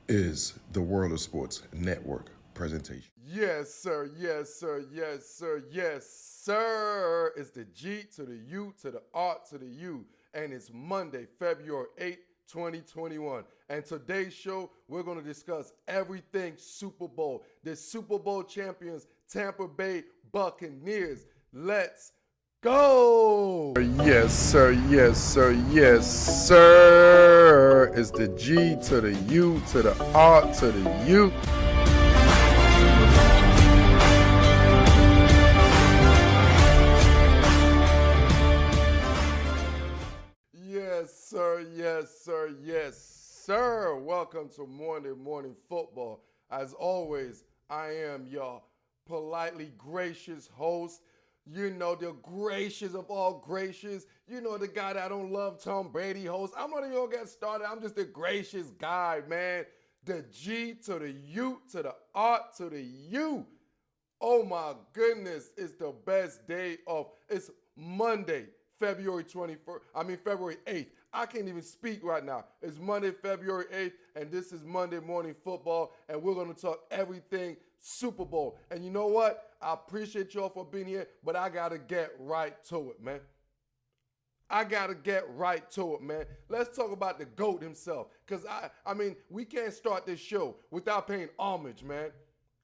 is the World of Sports Network presentation. Yes, sir. Yes, sir. Yes, sir. Yes, sir. It's the G to the U to the R to the U. And it's Monday, February 8th, 2021. And today's show, we're going to discuss everything Super Bowl. The Super Bowl champions, Tampa Bay Buccaneers. Let's go. Yes, sir. Yes, sir. Yes, sir. It's the G to the U to the R to the U. Yes, sir. Yes, sir. Yes, sir. Welcome to Monday Morning Football. As always, I am your politely gracious host. You know, the gracious of all gracious. You know, the guy that don't love Tom Brady host. I'm not even going to get started. I'm just a gracious guy, man. The G to the U to the R to the U. Oh my goodness, it's the best day of, it's Monday, February 8th. I can't even speak right now. It's Monday, February 8th, and this is Monday Morning Football, and we're going to talk everything Super Bowl. And you know what? I appreciate y'all for being here, but I got to get right to it, man. I got to get right to it, man. Let's talk about the GOAT himself, because, I mean, we can't start this show without paying homage, man,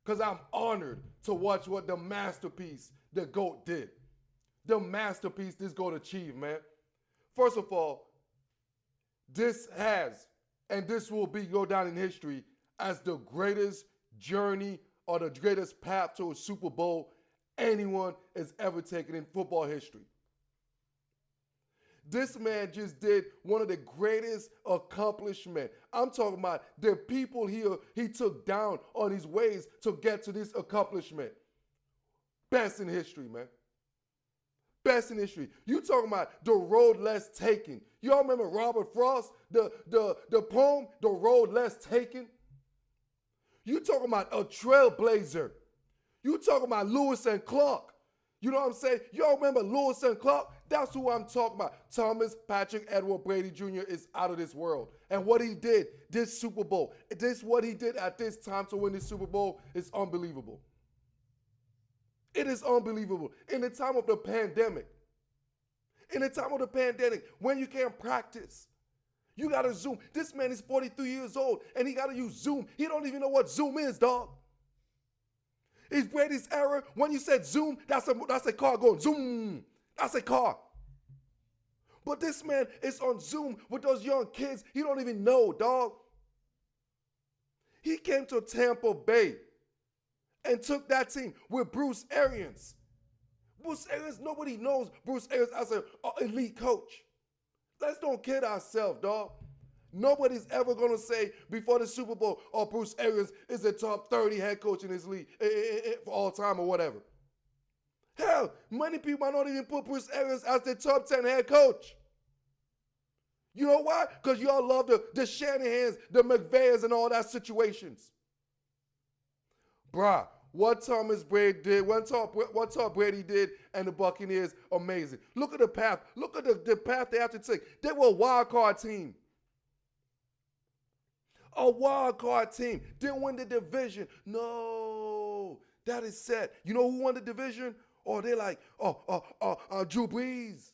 because I'm honored to watch what the masterpiece the GOAT did. The masterpiece this GOAT achieved, man. First of all, this has, and this will go down in history as the greatest journey or the greatest path to a Super Bowl anyone has ever taken in football history. This man just did one of the greatest accomplishments. I'm talking about the people he took down on his ways to get to this accomplishment. Best in history, man. Best in history. You talking about the road less taken. Y'all remember Robert Frost, the poem, The Road Less Taken? You talking about a trailblazer. You talking about Lewis and Clark. You know what I'm saying? Y'all remember Lewis and Clark? That's who I'm talking about. Thomas Patrick Edward Brady Jr. is out of this world. And what he did, this Super Bowl, what he did at this time to win this Super Bowl is unbelievable. It is unbelievable. In the time of the pandemic, when you can't practice, you got to Zoom. This man is 43 years old, and he got to use Zoom. He don't even know what Zoom is, dog. It's Brady's era. When you said Zoom, that's a car going Zoom. That's a car. But this man is on Zoom with those young kids he don't even know, dog. He came to Tampa Bay and took that team with Bruce Arians. Bruce Arians, nobody knows Bruce Arians as an elite coach. Let's don't kid ourselves, dog. Nobody's ever going to say before the Super Bowl, oh, Bruce Arians is the top 30 head coach in this league for all time or whatever. Hell, many people might not even put Bruce Arians as the top 10 head coach. You know why? Because y'all love the Shanahans, the McVayers, and all that situations. Bruh, what Thomas Brady did, what Todd Brady did, and the Buccaneers, amazing. Look at the path. Look at the path they have to take. They were a wild card team. A wild card team. Didn't win the division. No, that is set. You know who won the division? Or they're like, Drew Brees,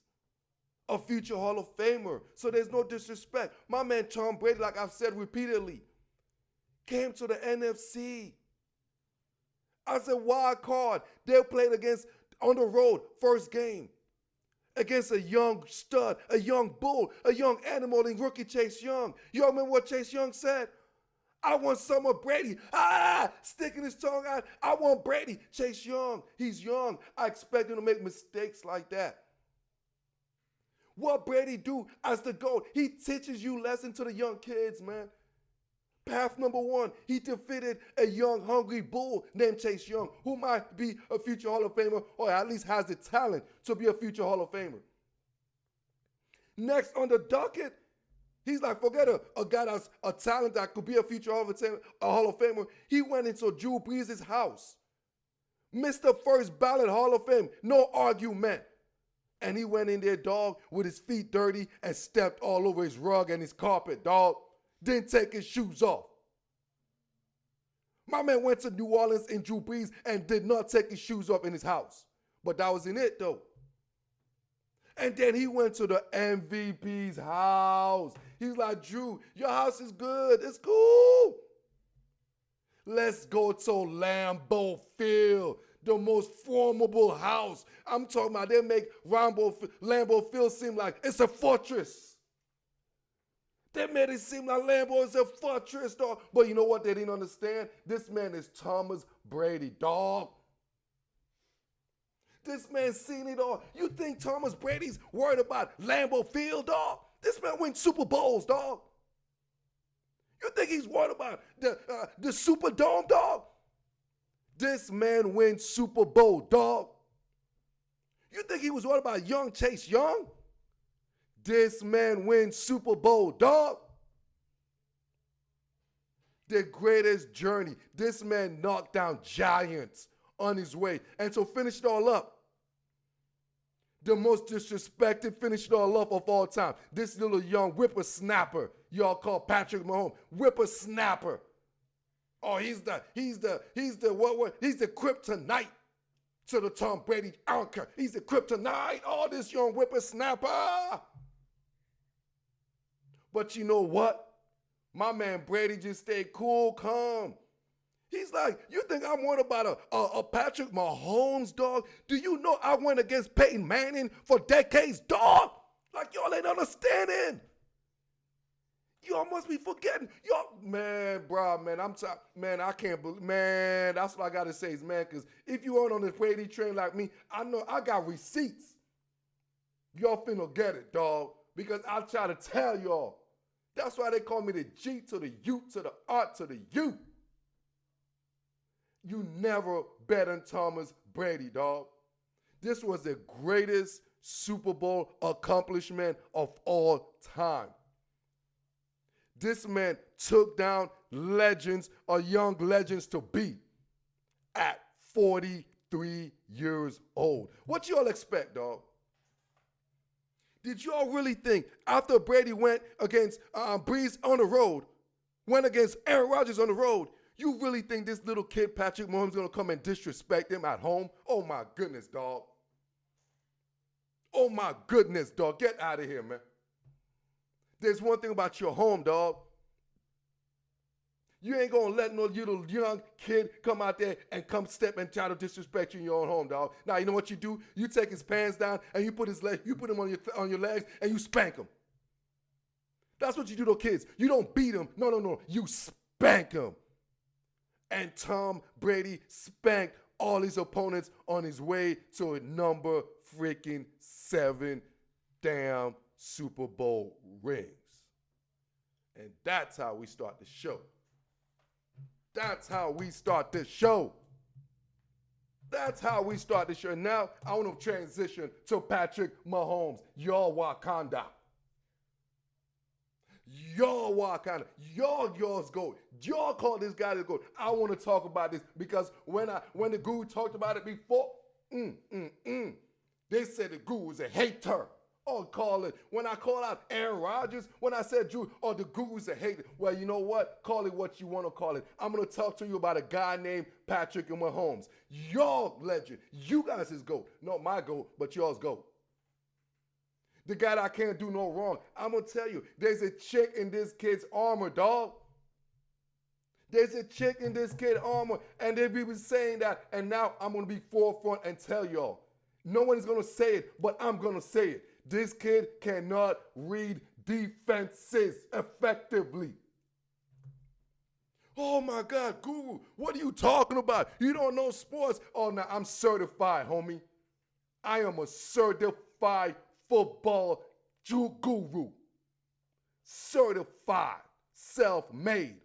a future Hall of Famer. So there's no disrespect. My man Tom Brady, like I've said repeatedly, came to the NFC. I said wild card. They played on the road, first game, against a young stud, a young bull, a young animal named rookie Chase Young. You all remember what Chase Young said? I want some of Brady. Sticking his tongue out. I want Brady. Chase Young, he's young. I expect him to make mistakes like that. What Brady do as the GOAT, he teaches you lessons to the young kids, man. Path number one, he defeated a young, hungry bull named Chase Young, who might be a future Hall of Famer or at least has the talent to be a future Hall of Famer. Next on the docket, he's like, forget a guy that's a talent that could be a future Hall of Famer. He went into Drew Brees' house. Mr. First Ballot Hall of Fame, no argument. And he went in there, dog, with his feet dirty and stepped all over his rug and his carpet, dog. Didn't take his shoes off. My man went to New Orleans in Drew Brees and did not take his shoes off in his house. But that wasn't it, though. And then he went to the MVP's house. He's like, Drew, your house is good. It's cool. Let's go to Lambeau Field, the most formidable house. I'm talking about they make Lambeau Field seem like it's a fortress. They made it seem like Lambeau is a fortress, dog. But you know what they didn't understand? This man is Thomas Brady, dog. This man seen it all. You think Thomas Brady's worried about Lambeau Field, dog? This man wins Super Bowls, dog. You think he's worried about the Superdome, dog? This man wins Super Bowl, dog. You think he was worried about young Chase Young? This man wins Super Bowl, dog. The greatest journey. This man knocked down giants on his way. And so finish it all up. The most disrespected finish it all up of all time. This little young whippersnapper y'all call Patrick Mahomes. Whippersnapper. Oh, he's the kryptonite to the Tom Brady anchor. He's the kryptonite. Oh, this young whippersnapper. But you know what? My man Brady just stayed cool, calm. He's like, you think I'm worried about a Patrick Mahomes, dog? Do you know I went against Peyton Manning for decades, dog? Like, y'all ain't understanding. Y'all must be forgetting. Y'all, man, bro, man, man, I can't believe, man, that's what I got to say is, man, because if you aren't on this Brady train like me, I know I got receipts. Y'all finna get it, dog, because I try to tell y'all. That's why they call me the G to the U to the R to the U. You never bet on Thomas Brady, dog. This was the greatest Super Bowl accomplishment of all time. This man took down legends or young legends to be at 43 years old. What y'all expect, dog? Did y'all really think after Brady went against Brees on the road, went against Aaron Rodgers on the road, you really think this little kid, Patrick Mahomes, is going to come and disrespect him at home? Oh, my goodness, dog. Oh, my goodness, dog. Get out of here, man. There's one thing about your home, dog. You ain't going to let no little young kid come out there and come step and try to disrespect you in your own home, dog. Now, you know what you do? You take his pants down and you put him on your legs and you spank him. That's what you do to kids. You don't beat him. No. You spank him. And Tom Brady spanked all his opponents on his way to a number freaking 7 damn Super Bowl rings. And that's how we start the show. That's how we start this show. That's how we start the show. And now I want to transition to Patrick Mahomes. Y'all Wakanda. Y'all Wakanda. Y'all yours GOAT. Y'all call this guy the GOAT. I want to talk about this because when the guru talked about it before, they said the guru was a hater. Oh, call it. When I call out Aaron Rodgers, when I said Drew, oh, the guru's a hater. Well, you know what? Call it what you want to call it. I'm going to talk to you about a guy named Patrick Mahomes. Your legend. You guys is GOAT. Not my GOAT, but yours GOAT. The guy that can't do no wrong. I'm going to tell you, there's a chick in this kid's armor, dog. There's a chick in this kid's armor, and they've been saying that, and now I'm going to be forefront and tell y'all. No one is going to say it, but I'm going to say it. This kid cannot read defenses effectively. Oh my God, Guru, what are you talking about? You don't know sports? Oh, no, I'm certified, homie. I am a certified football guru. Certified, self-made.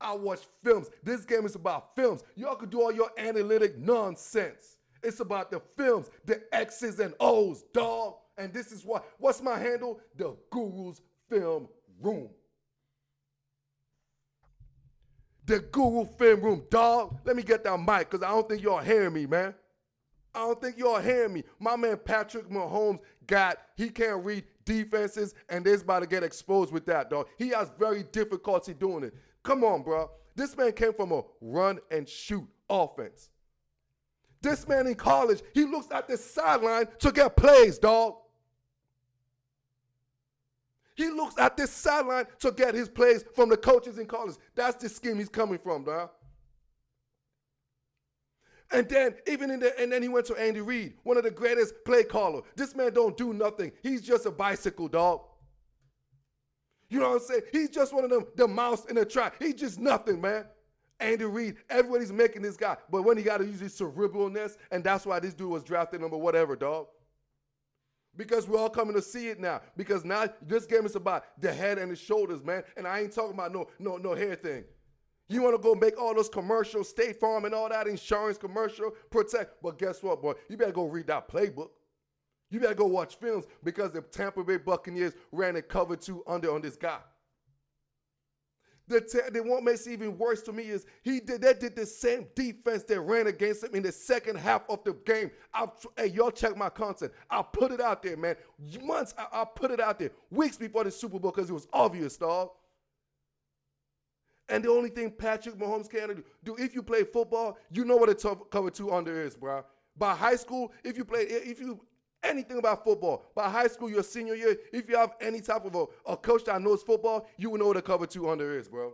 I watch films. This game is about films. Y'all can do all your analytic nonsense. It's about the films, the X's and O's, dog. And this is what's my handle? The Guru's Film Room. The Guru Film Room, dog. Let me get that mic because I don't think y'all hearing me, man. I don't think y'all hearing me. My man Patrick Mahomes he can't read defenses and they're about to get exposed with that, dog. He has very difficulty doing it. Come on, bro. This man came from a run-and-shoot offense. This man in college, he looks at the sideline to get plays, dog. He looks at this sideline to get his plays from the coaches in college. That's the scheme he's coming from, dog. And then he went to Andy Reid, one of the greatest play callers. This man don't do nothing. He's just a bicycle, dog. You know what I'm saying? He's just one of them, the mouse in the trap. He's just nothing, man. Andy Reid, everybody's making this guy. But when he got to use his cerebralness, and that's why this dude was drafted number whatever, dog. Because we're all coming to see it now. Because now this game is about the head and the shoulders, man. And I ain't talking about no hair thing. You want to go make all those commercials, State Farm and all that, insurance commercial, protect. But guess what, boy? You better go read that playbook. You better go watch films because the Tampa Bay Buccaneers ran a cover 2 under on this guy. What makes it even worse to me is they did the same defense that ran against him in the second half of the game. Hey, y'all check my content. I'll put it out there, man. Months, I'll put it out there. Weeks before the Super Bowl because it was obvious, dog. And the only thing Patrick Mahomes can do, if you play football, you know what a cover 2 under is, bro. By high school, if you anything about football, by high school, your senior year, if you have any type of a coach that knows football, you will know what a cover 2 under is, bro.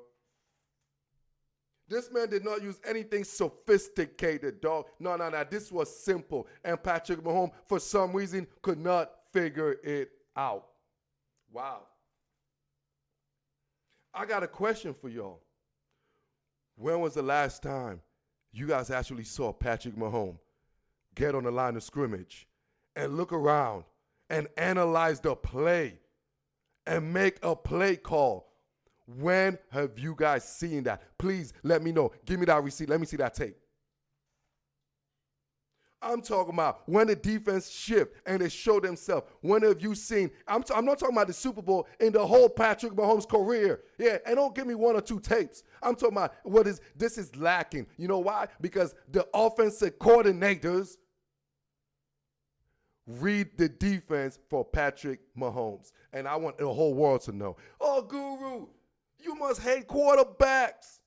This man did not use anything sophisticated, dog. No. This was simple. And Patrick Mahomes, for some reason, could not figure it out. Wow. I got a question for y'all. When was the last time you guys actually saw Patrick Mahomes get on the line of scrimmage and look around and analyze the play and make a play call? When have you guys seen that? Please let me know. Give me that receipt. Let me see that tape. I'm talking about when the defense shift and they show themselves. When have you seen? I'm not talking about the Super Bowl, in the whole Patrick Mahomes career. Yeah, and don't give me 1 or 2 tapes. I'm talking about this is lacking. You know why? Because the offensive coordinators read the defense for Patrick Mahomes. And I want the whole world to know. Oh, Guru, you must hate quarterbacks.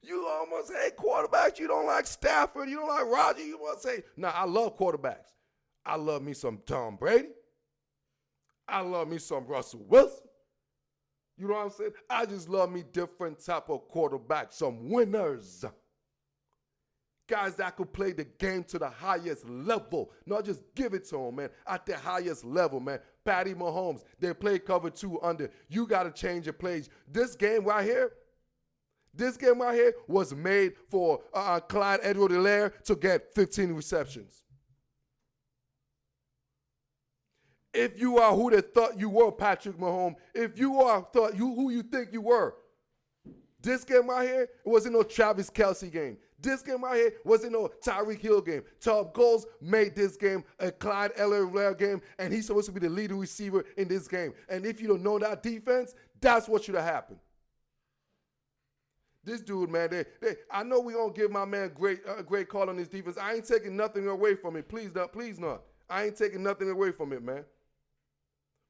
You almost hate quarterbacks. You don't like Stafford. You don't like Roger. You must say, I love quarterbacks. I love me some Tom Brady. I love me some Russell Wilson. You know what I'm saying? I just love me different type of quarterbacks, some winners. Guys that could play the game to the highest level. Not just give it to them, man. At the highest level, man. Patty Mahomes, they play cover 2 under. You got to change your plays. This game right here was made for Clyde Edwards-Helaire to get 15 receptions. If you are who they thought you were, Patrick Mahomes, if you are who you think you were, this game right here, it wasn't no Travis Kelce game. This game right here wasn't no Tyreek Hill game. Todd Bowles made this game a Clyde Edwards-Helaire game, and he's supposed to be the leading receiver in this game. And if you don't know that defense, that's what should have happened. This dude, man, I know we don't give my man great call on this defense. I ain't taking nothing away from it. Please not. I ain't taking nothing away from it, man.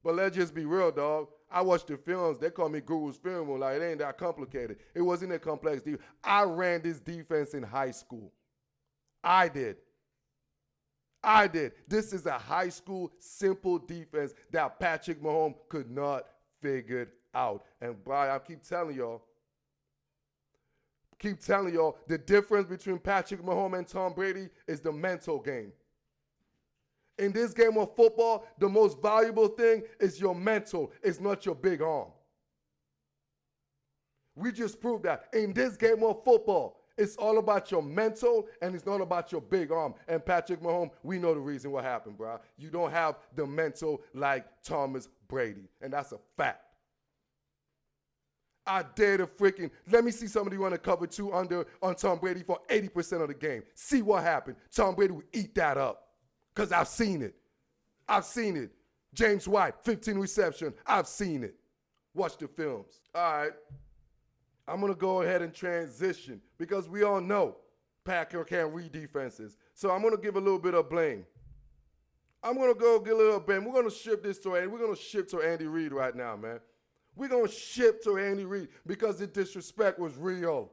But let's just be real, dog. I watched the films. They call me Guru's film room. Like, it ain't that complicated. It wasn't a complex defense. I ran this defense in high school. I did. This is a high school, simple defense that Patrick Mahomes could not figure out. And, boy, I keep telling y'all, the difference between Patrick Mahomes and Tom Brady is the mental game. In this game of football, the most valuable thing is your mental. It's not your big arm. We just proved that. In this game of football, it's all about your mental and it's not about your big arm. And Patrick Mahomes, we know the reason what happened, bro. You don't have the mental like Thomas Brady. And that's a fact. I dare to let me see somebody run a cover 2 under on Tom Brady for 80% of the game. See what happened. Tom Brady will eat that up. Because I've seen it. James White, 15 reception. I've seen it. Watch the films. All right. I'm going to go ahead and transition because we all know Packer can't read defenses. So I'm going to give a little bit of blame. I'm going to go get a little blame. We're going to shift this to Andy Reid right now, man. We're going to shift to Andy Reid because the disrespect was real.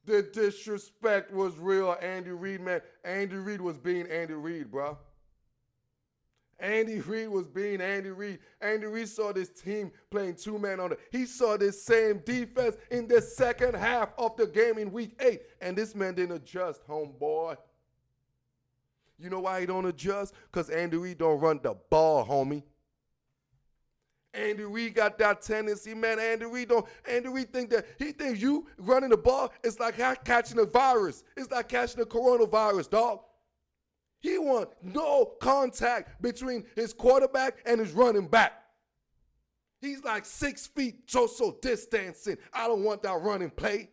The disrespect was real, Andy Reid, man. Andy Reid was being Andy Reid, bro. Andy Reid was being Andy Reid. Andy Reid saw this team playing two-man on it. He saw this same defense in the second half of the game in week 8, and this man didn't adjust, homeboy. You know why he don't adjust? Because Andy Reid don't run the ball, homie. Andy Reid got that tendency, man. Andy Reid thinks you running the ball is like catching a virus. It's like catching a coronavirus, dog. He want no contact between his quarterback and his running back. He's like 6 feet social distancing. I don't want that running play.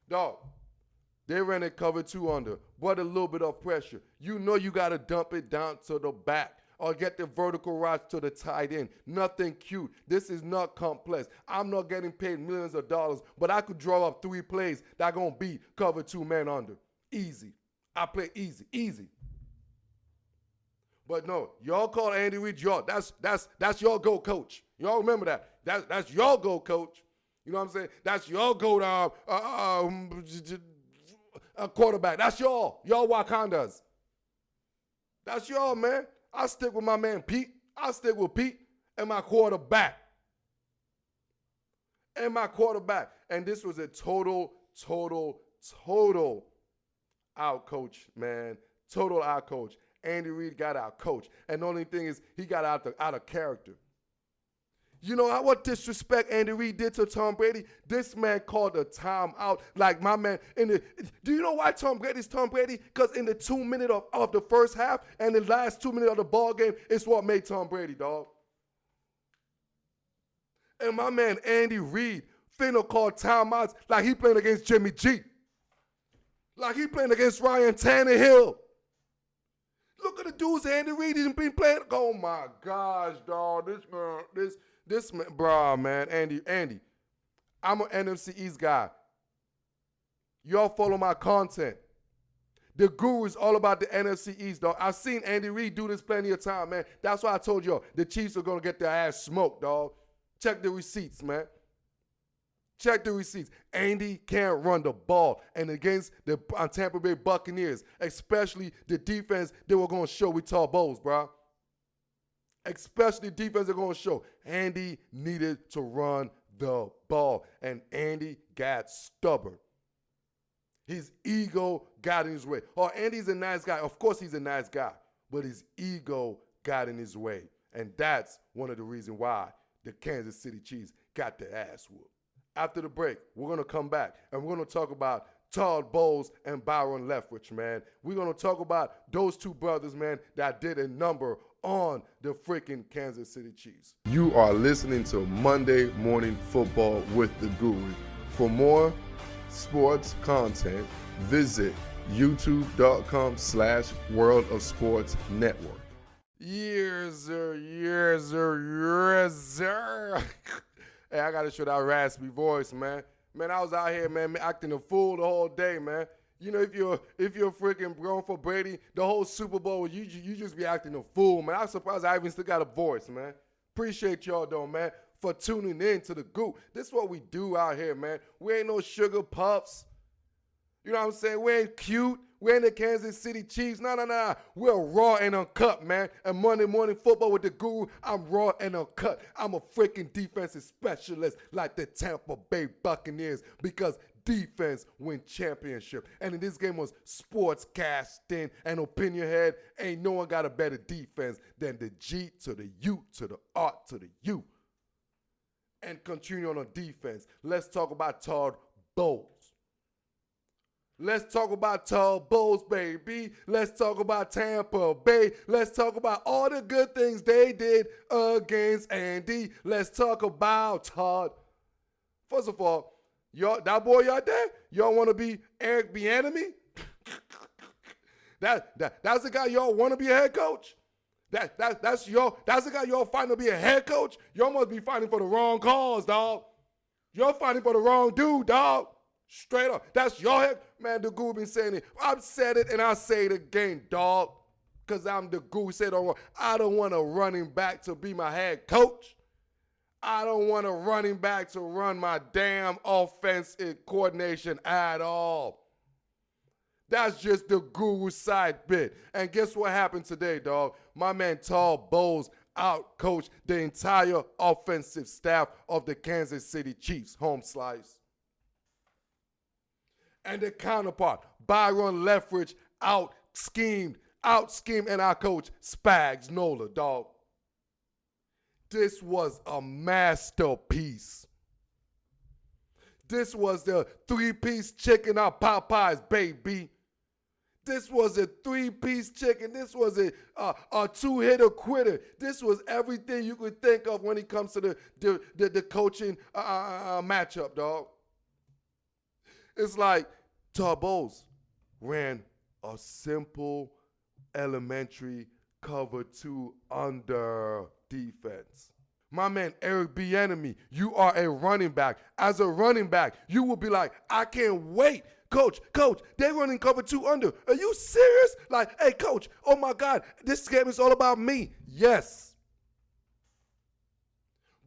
Dog, they ran a cover 2 under, but a little bit of pressure. You know you got to dump it down to the back or get the vertical route to the tight end. Nothing cute. This is not complex. I'm not getting paid millions of dollars, but I could draw up 3 plays that going to beat cover 2 man under. Easy. I play easy. But no, y'all call Andy Reid y'all. That's your go coach. Y'all remember that. That's your go coach. You know what I'm saying? That's your go quarterback. That's y'all. Y'all Wakandas. That's y'all, man. I stick with my man Pete. I stick with Pete and my quarterback. And this was a total out coach, man. Total out coach. Andy Reid got out coach. And the only thing is he got out of character. You know what disrespect Andy Reid did to Tom Brady? This man called a timeout like my man. Do you know why Tom Brady's Tom Brady? Because in the 2 minutes of the first half and the last 2 minutes of the ball game is what made Tom Brady, dog. And my man Andy Reid finna call timeouts like he playing against Jimmy G. Like he playing against Ryan Tannehill. Look at the dudes Andy Reid has been playing. Oh my gosh, dog. This man, bro, man. Andy. I'm an NFC East guy. Y'all follow my content. The Guru is all about the NFC East, dog. I've seen Andy Reid do this plenty of time, man. That's why I told y'all the Chiefs are gonna get their ass smoked, dog. Check the receipts, man. Check the receipts. Andy can't run the ball. And against the Tampa Bay Buccaneers, especially the defense they were going to show with Todd Bowles, bro. Especially the defense they're going to show. Andy needed to run the ball. And Andy got stubborn. His ego got in his way. Oh, Andy's a nice guy. Of course he's a nice guy. But his ego got in his way. And that's one of the reasons why the Kansas City Chiefs got their ass whooped. After the break, we're going to come back, and we're going to talk about Todd Bowles and Byron Leftwich, man. We're going to talk about those two brothers, man, that did a number on the freaking Kansas City Chiefs. You are listening to Monday Morning Football with the Guru. For more sports content, visit youtube.com/World of Sports Network. Yes, sir. Hey, I got to show that raspy voice, man. Man, I was out here, man, acting a fool the whole day, man. You know, if you're freaking going for Brady, the whole Super Bowl, you just be acting a fool, man. I'm surprised I even still got a voice, man. Appreciate y'all, though, man, for tuning in to the Goop. This is what we do out here, man. We ain't no sugar puffs. You know what I'm saying? We ain't cute. We ain't the Kansas City Chiefs. No. We're raw and uncut, man. And Monday Morning Football with the Guru, I'm raw and uncut. I'm a freaking defensive specialist like the Tampa Bay Buccaneers because defense win championship. And in this game was sports casting and opinion head. Ain't no one got a better defense than the G to the U to the R to the U. And continue on defense. Let's talk about Todd Bowles. Let's talk about Todd Bowles, baby. Let's talk about Tampa Bay. Let's talk about all the good things they did against Andy. Let's talk about Todd. First of all, y'all, that boy out there, y'all want to be Eric Bieniemy? That's the guy y'all want to be a head coach? That's the guy y'all fighting to be a head coach? Y'all must be fighting for the wrong cause, dog. Y'all fighting for the wrong dude, dog. Straight up. That's your head. Man, the Guru been saying it. I've said it and I say it again, dog. Because I'm the Guru. Said I don't want a running back to be my head coach. I don't want a running back to run my damn offensive coordination at all. That's just the guru side bit. And guess what happened today, dog? My man Todd Bowles out-coached the entire offensive staff of the Kansas City Chiefs. Home slice. And the counterpart, Byron Leftwich, out-schemed and out-coached Spags Nola, dog. This was a masterpiece. This was the three-piece chicken out Popeyes, baby. This was a three-piece chicken. This was a two-hitter quitter. This was everything you could think of when it comes to the coaching matchup, dog. It's like Todd Bowles ran a simple, elementary cover 2 under defense. My man Eric Bieniemy, you are a running back. As a running back, you will be like, I can't wait. Coach, they're running cover 2 under. Are you serious? Like, hey, coach, oh my God, this game is all about me. Yes.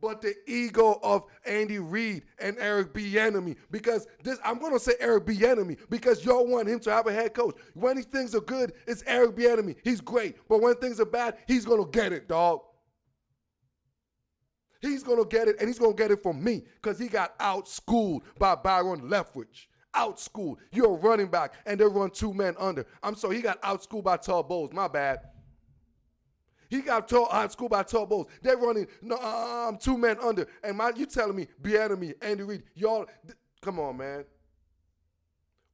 But the ego of Andy Reid and Eric Bieniemy, because I'm going to say Eric Bieniemy because y'all want him to have a head coach. When things are good, it's Eric Bieniemy. He's great. But when things are bad, he's going to get it, dog. He's going to get it, and he's going to get it from me because he got out-schooled by Byron Leftwich. Out-schooled. You're a running back, and they run 2 men under. I'm sorry, he got out-schooled by Todd Bowles. My bad. He got out-schooled by Todd Bowles. They're running 2 men under. And you telling me, Bieniemy, Andy Reid, y'all, come on, man.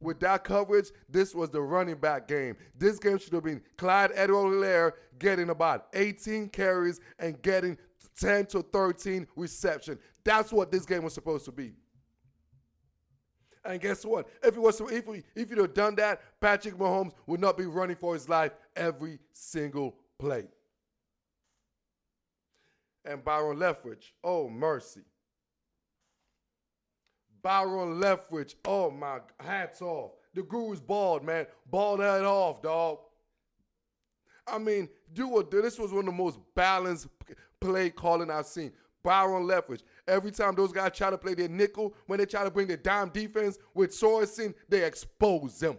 With that coverage, this was the running back game. This game should have been Clyde Edwards-Helaire getting about 18 carries and getting 10 to 13 reception. That's what this game was supposed to be. And guess what? If you'd have done that, Patrick Mahomes would not be running for his life every single play. And Byron Leftwich, oh mercy. Byron Leftwich, oh my, hats off. The guru's bald, man. Bald head off, dog. I mean, this was one of the most balanced play calling I've seen. Byron Leftwich. Every time those guys try to play their nickel, when they try to bring their dime defense with Sorensen, they expose them.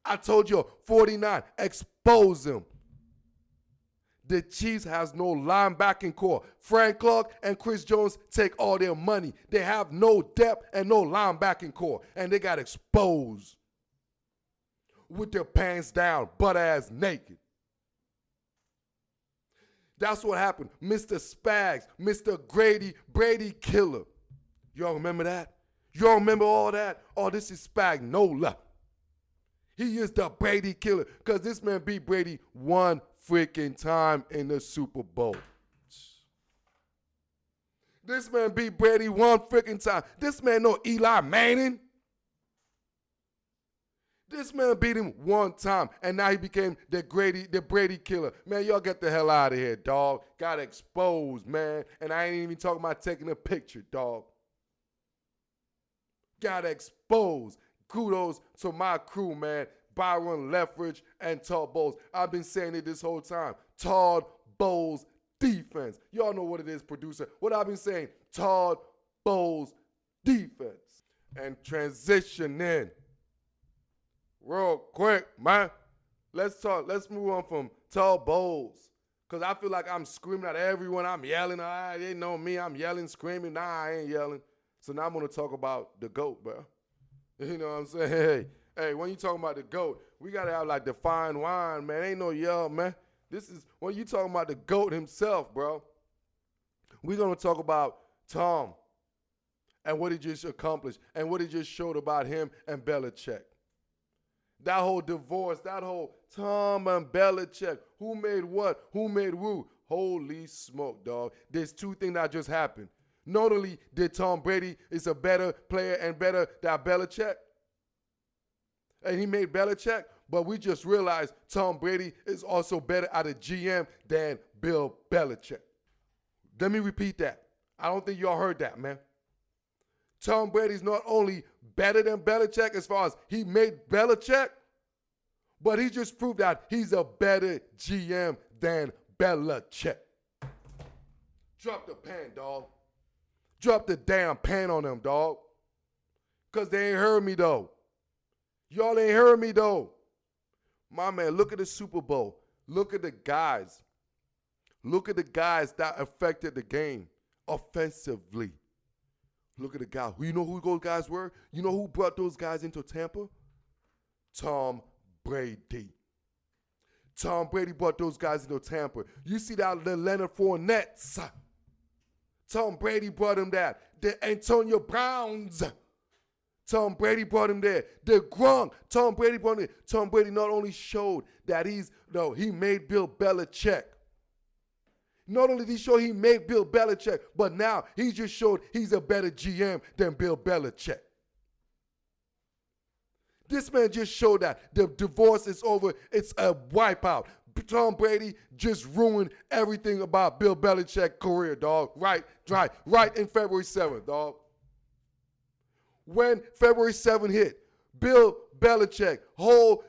I told you, 49, expose them. The Chiefs has no linebacking core. Frank Clark and Chris Jones take all their money. They have no depth and no linebacking core, and they got exposed with their pants down, butt-ass naked. That's what happened. Mr. Spags, Mr. Brady Killer. Y'all remember that? Y'all remember all that? Oh, this is Spagnola. He is the Brady Killer because this man beat Brady one freaking time in the Super Bowl. This man beat Brady one freaking time. This man know Eli Manning. This man beat him one time, and now he became the Brady Killer. Man, y'all get the hell out of here, dog. Got exposed, man. And I ain't even talking about taking a picture, dog. Got exposed. Kudos to my crew, man. Byron Leftwich and Todd Bowles. I've been saying it this whole time. Todd Bowles defense. Y'all know what it is, producer. What I've been saying, Todd Bowles defense. And transition in. Real quick, man. Let's move on from Todd Bowles. Because I feel like I'm screaming at everyone. I'm yelling. They know me. I'm yelling, screaming. Nah, I ain't yelling. So now I'm going to talk about the GOAT, bro. You know what I'm saying? Hey, when you talking about the GOAT, we got to have like the fine wine, man. Ain't no yell, man. This is when you talking about the GOAT himself, bro. We're going to talk about Tom and what he just accomplished and what he just showed about him and Belichick. That whole divorce, that whole Tom and Belichick, who made what, who made who. Holy smoke, dog. There's 2 things that just happened. Not only did Tom Brady is a better player and better than Belichick, and he made Belichick, but we just realized Tom Brady is also better at a GM than Bill Belichick. Let me repeat that. I don't think y'all heard that, man. Tom Brady's not only better than Belichick as far as he made Belichick, but he just proved that he's a better GM than Belichick. Drop the pan, dog. Drop the damn pan on them, dog. Because they ain't heard me, though. Y'all ain't heard me, though. My man, look at the Super Bowl. Look at the guys. Look at the guys that affected the game offensively. Look at the guy. You know who those guys were? You know who brought those guys into Tampa? Tom Brady. Tom Brady brought those guys into Tampa. You see that the Leonard Fournettes. Tom Brady brought him that. The Antonio Browns. Tom Brady brought him there. The Gronk. Tom Brady brought him there. Tom Brady not only showed that he made Bill Belichick. Not only did he show he made Bill Belichick, but now he just showed he's a better GM than Bill Belichick. This man just showed that the divorce is over. It's a wipeout. Tom Brady just ruined everything about Bill Belichick's career, dog. Right in February 7th, dog. When February 7th hit, Bill Belichick, whole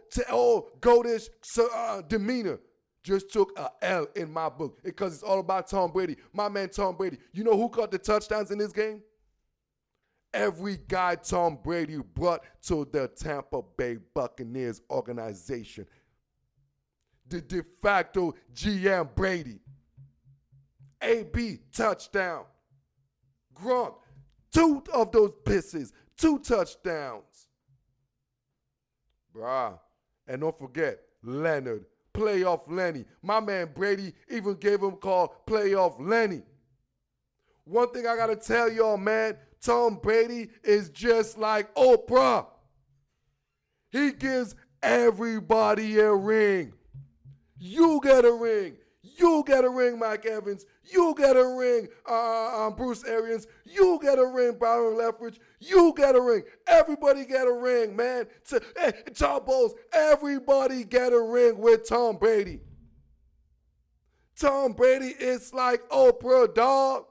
goatish demeanor, just took a L in my book because it's all about Tom Brady. My man Tom Brady. You know who caught the touchdowns in this game? Every guy Tom Brady brought to the Tampa Bay Buccaneers organization. The de facto GM Brady. AB touchdown. Gronk, 2 of those pisses, 2 touchdowns. Bruh. And don't forget, Leonard, Playoff Lenny. My man Brady even gave him called Playoff Lenny. One thing I got to tell y'all, man, Tom Brady is just like Oprah. He gives everybody a ring. You get a ring. You get a ring, Mike Evans. You get a ring, Bruce Arians. You get a ring, Byron Leftwich. You get a ring. Everybody get a ring, man. Todd Bowles, everybody get a ring with Tom Brady. Tom Brady is like Oprah, dog.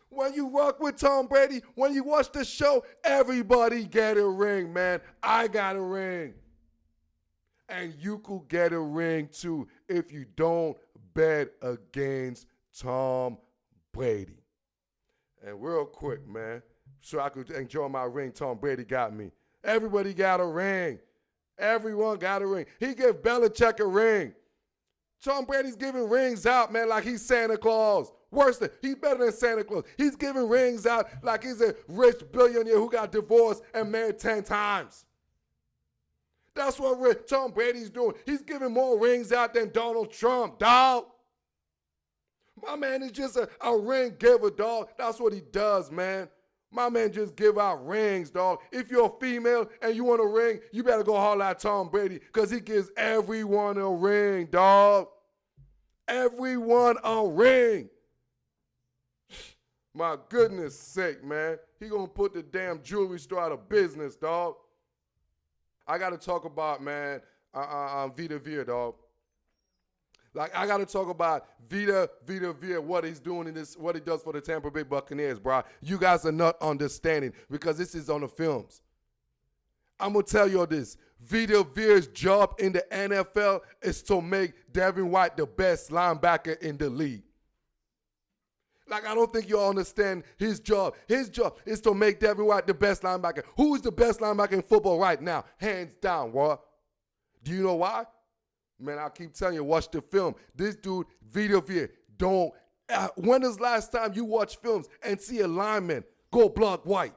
When you rock with Tom Brady, when you watch the show, everybody get a ring, man. I got a ring. And you could get a ring too if you don't bet against Tom Brady. And real quick, man, so I could enjoy my ring Tom Brady got me. Everybody got a ring. Everyone got a ring. He gave Belichick a ring. Tom Brady's giving rings out, man, like he's Santa Claus. Worse than, he's better than Santa Claus. He's giving rings out like he's a rich billionaire who got divorced and married 10 times. That's what Tom Brady's doing. He's giving more rings out than Donald Trump, dog. My man is just a ring giver, dog. That's what he does, man. My man just give out rings, dog. If you're a female and you want a ring, you better go holler at Tom Brady because he gives everyone a ring, dog. Everyone a ring. My goodness sake, man. He gonna put the damn jewelry store out of business, dog. I got to talk about, man, Vita Vea, dog. Like, I got to talk about Vita Vea, what he's doing in this, what he does for the Tampa Bay Buccaneers, bro. You guys are not understanding because this is on the films. I'm going to tell you all this. Vita Vea's job in the NFL is to make Devin White the best linebacker in the league. Like, I don't think you all understand his job. His job is to make Devin White the best linebacker. Who is the best linebacker in football right now? Hands down, what? Do you know why? Man, I keep telling you, watch the film. This dude, Vita Vea, when is the last time you watch films and see a lineman go block White?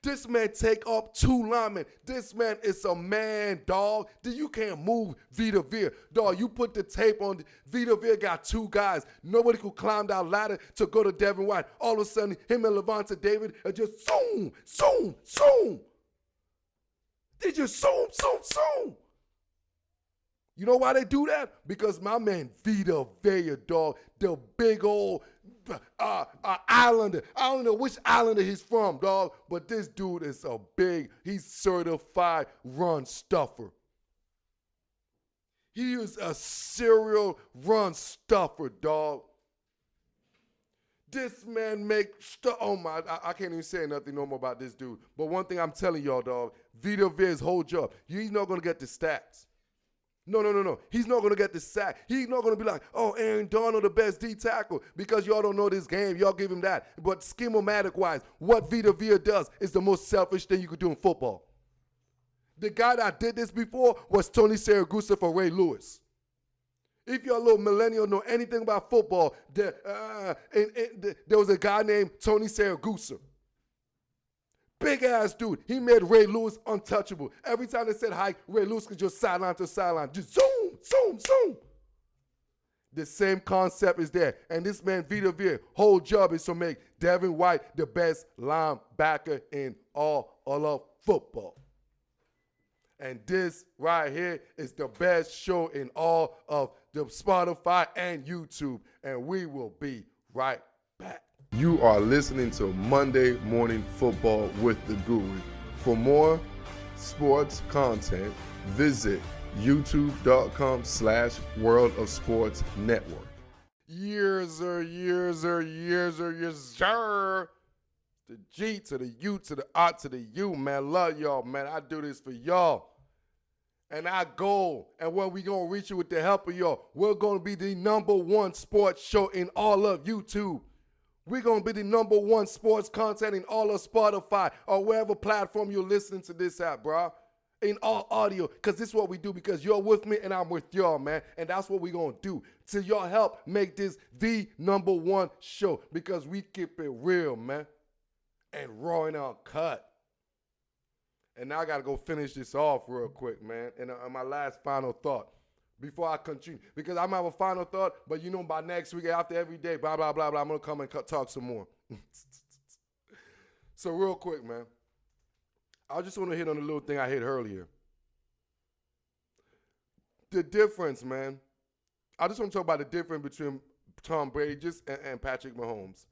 This man take up 2 linemen. This man is a man, dog. You can't move Vita Vea. Dog, you put the tape on. Vita Vea got 2 guys. Nobody could climb that ladder to go to Devin White. All of a sudden, him and Levante David are just zoom, zoom, zoom. They just zoom, zoom, zoom. You know why they do that? Because my man Vita Vea, dog, the big old Islander. I don't know which Islander he's from, dog, but this dude is he's certified run stuffer. He is a serial run stuffer, dog. This man I can't even say nothing no more about this dude. But one thing I'm telling y'all, dog, Vita Vea's whole job, he's not going to get the stats. No. He's not going to get the sack. He's not going to be like, oh, Aaron Donald, the best D tackle, because y'all don't know this game. Y'all give him that. But schematic-wise, what Vita Vea does is the most selfish thing you could do in football. The guy that did this before was Tony Siragusa for Ray Lewis. If you're a little millennial, know anything about football, there was a guy named Tony Siragusa. Big-ass dude. He made Ray Lewis untouchable. Every time they said hi, Ray Lewis could just sideline to sideline. Just zoom, zoom, zoom. The same concept is there. And this man, Vita Vea, whole job is to make Devin White the best linebacker in all of football. And this right here is the best show in all of the Spotify and YouTube. And we will be right back. You are listening to Monday Morning Football with the Guru. For more sports content, visit youtube.com/World of Sports Network. Years, sir. The G to the U to the R to the U, man. Love y'all, man. I do this for y'all. And our goal, and when we going to reach it with the help of y'all, we're going to be the #1 sports show in all of YouTube. We're going to be the #1 sports content in all of Spotify or wherever platform you're listening to this at, bro. In all audio, because this is what we do, because you're with me and I'm with y'all, man. And that's what we're going to do. To y'all help make this the #1 show, because we keep it real, man. And raw and uncut. And now I got to go finish this off real quick, man. And my last final thought before I continue. Because I'm going to have a final thought, but you know by next week, after every day, blah, blah, blah, blah, I'm going to come and talk some more. So real quick, man. I just want to hit on the little thing I hit earlier. The difference, man. I just want to talk about the difference between Tom Brady and Patrick Mahomes.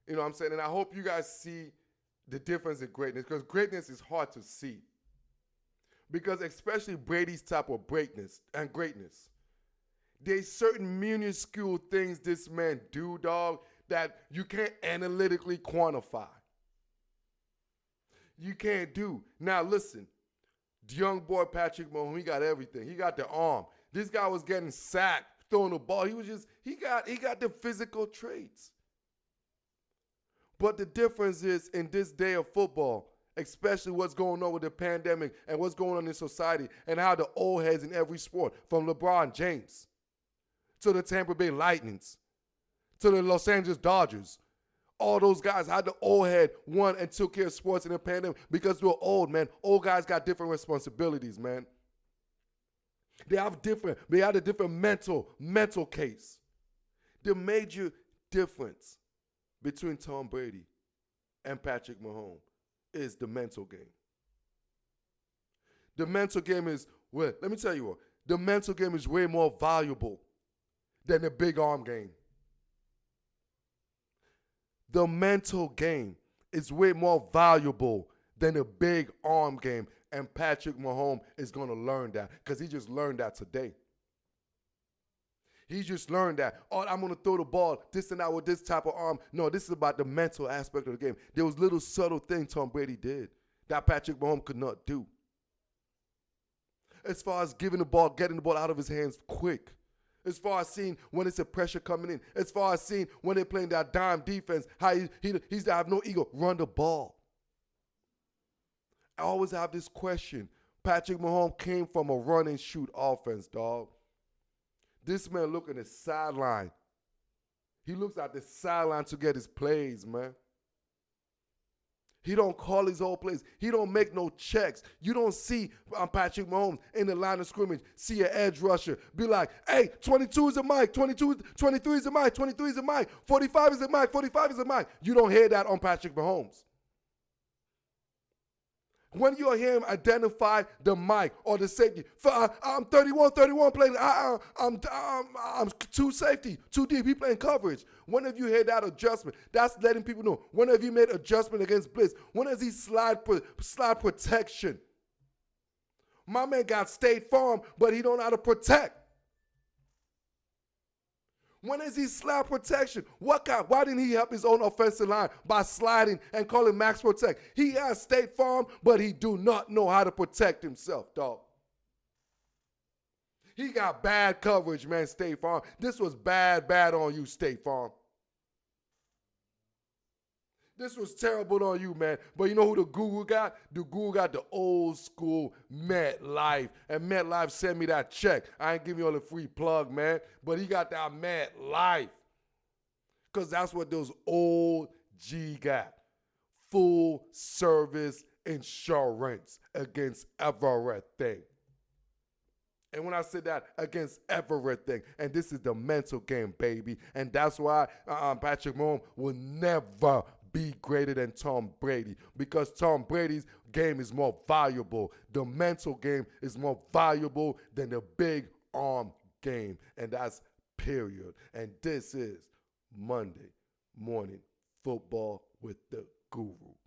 You know what I'm saying? And I hope you guys see the difference in greatness, because greatness is hard to see. Because especially Brady's type of greatness, there's certain minuscule things this man do, dog, that you can't analytically quantify. You can't do. Now listen, the young boy Patrick Mahomes, he got everything. He got the arm. This guy was getting sacked, throwing the ball. He got the physical traits. But the difference is, in this day of football, especially what's going on with the pandemic and what's going on in society, and how the old heads in every sport, from LeBron James to the Tampa Bay Lightnings to the Los Angeles Dodgers, all those guys had the old head, won and took care of sports in the pandemic because they were old, man. Old guys got different responsibilities, man. They had a different mental case. The major difference between Tom Brady and Patrick Mahomes is the mental game. The mental game is, well, let me tell you what, the mental game is way more valuable than the big arm game. The mental game is way more valuable than the big arm game, and Patrick Mahomes is going to learn that, because he just learned that today. He just learned that, oh, I'm going to throw the ball this and that with this type of arm. No, this is about the mental aspect of the game. There was little subtle things Tom Brady did that Patrick Mahomes could not do. As far as giving the ball, getting the ball out of his hands quick. As far as seeing when it's a pressure coming in. As far as seeing when they're playing that dime defense, how he's to have no ego, run the ball. I always have this question. Patrick Mahomes came from a run and shoot offense, dog. This man look at the sideline. He looks at the sideline to get his plays, man. He don't call his own plays. He don't make no checks. You don't see Patrick Mahomes in the line of scrimmage, see an edge rusher, be like, hey, 22 is a mic, 23 is a mic, 23 is a mic, 45 is a mic, 45 is a mic. You don't hear that on Patrick Mahomes. When you hear him identify the mic or the safety, I'm 31 playing, I'm two safety, too deep, he playing coverage. When have you heard that adjustment? That's letting people know. When have you made adjustment against blitz? When has he slide protection? My man got State Farm, but he don't know how to protect. When is he slide protection? Why didn't he help his own offensive line by sliding and calling max protect? He has State Farm, but he do not know how to protect himself, dog. He got bad coverage, man, State Farm. This was bad on you, State Farm. This was terrible on you, man. But you know who the Guru got? The Guru got the old school MetLife. And MetLife sent me that check. I ain't giving you all the free plug, man. But he got that MetLife. Because that's what those old G got. Full service insurance against everything. And when I said that, against everything. And this is the mental game, baby. And that's why Patrick Mahomes will never be greater than Tom Brady, because Tom Brady's game is more valuable. The mental game is more valuable than the big arm game. And that's period. And this is Monday Morning Football with the Guru.